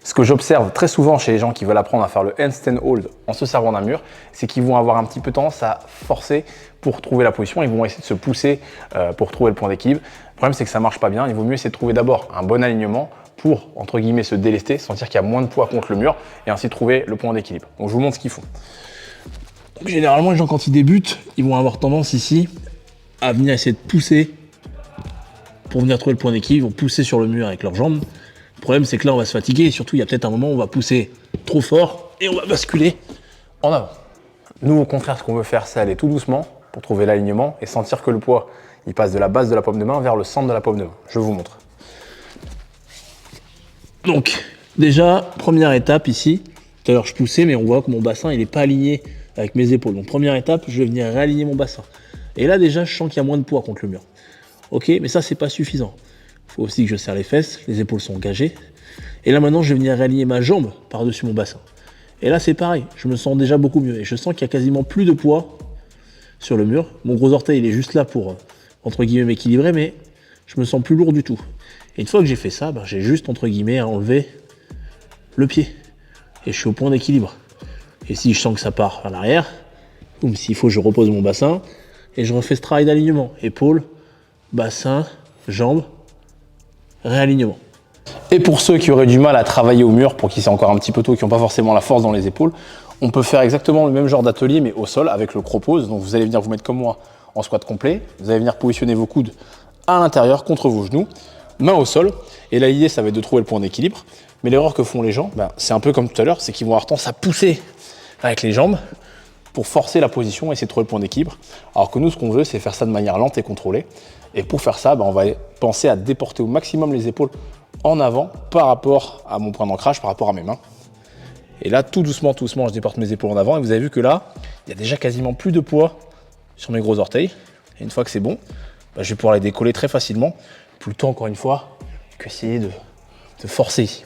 Ce que j'observe très souvent chez les gens qui veulent apprendre à faire le handstand hold en se servant d'un mur, c'est qu'ils vont avoir un petit peu tendance à forcer pour trouver la position. Ils vont essayer de se pousser pour trouver le point d'équilibre. Le problème, c'est que ça ne marche pas bien. Il vaut mieux essayer de trouver d'abord un bon alignement pour, entre guillemets, se délester, sentir qu'il y a moins de poids contre le mur et ainsi trouver le point d'équilibre. Donc, je vous montre ce qu'ils font. Donc, généralement, les gens, quand ils débutent, ils vont avoir tendance ici à venir essayer de pousser pour venir trouver le point d'équilibre. Ils vont pousser sur le mur avec leurs jambes. Le problème, c'est que là, on va se fatiguer et surtout, il y a peut-être un moment où on va pousser trop fort et on va basculer en avant. Nous, au contraire, ce qu'on veut faire, c'est aller tout doucement pour trouver l'alignement et sentir que le poids, il passe de la base de la paume de main vers le centre de la paume de main. Je vous montre. Donc, déjà, première étape ici. Tout à l'heure, je poussais, mais on voit que mon bassin, il n'est pas aligné avec mes épaules. Donc, première étape, je vais venir réaligner mon bassin. Et là, déjà, je sens qu'il y a moins de poids contre le mur. Ok, mais ça, c'est pas suffisant. Il faut aussi que je serre les fesses, les épaules sont engagées. Et là, maintenant, je vais venir réaligner ma jambe par-dessus mon bassin. Et là, c'est pareil, je me sens déjà beaucoup mieux. Et je sens qu'il y a quasiment plus de poids sur le mur. Mon gros orteil, il est juste là pour, entre guillemets, m'équilibrer, mais je me sens plus lourd du tout. Et une fois que j'ai fait ça, j'ai juste, entre guillemets, à enlever le pied. Et je suis au point d'équilibre. Et si je sens que ça part à l'arrière, ou s'il faut, je repose mon bassin. Et je refais ce travail d'alignement. Épaules, bassin, jambes, réalignement. Et pour ceux qui auraient du mal à travailler au mur, pour qui c'est encore un petit peu tôt, qui n'ont pas forcément la force dans les épaules, on peut faire exactement le même genre d'atelier, mais au sol, avec le crow pose. Donc vous allez venir vous mettre comme moi en squat complet. Vous allez venir positionner vos coudes à l'intérieur, contre vos genoux, main au sol. Et là, l'idée, ça va être de trouver le point d'équilibre. Mais l'erreur que font les gens, c'est un peu comme tout à l'heure, c'est qu'ils vont avoir tendance à pousser avec les jambes pour forcer la position et essayer de trouver le point d'équilibre. Alors que nous, ce qu'on veut, c'est faire ça de manière lente et contrôlée. Et pour faire ça, on va penser à déporter au maximum les épaules en avant par rapport à mon point d'ancrage, par rapport à mes mains. Et là, tout doucement, je déporte mes épaules en avant. Et vous avez vu que là, il y a déjà quasiment plus de poids sur mes gros orteils. Et une fois que c'est bon, je vais pouvoir les décoller très facilement. Plus le temps, encore une fois, qu'essayer de forcer ici.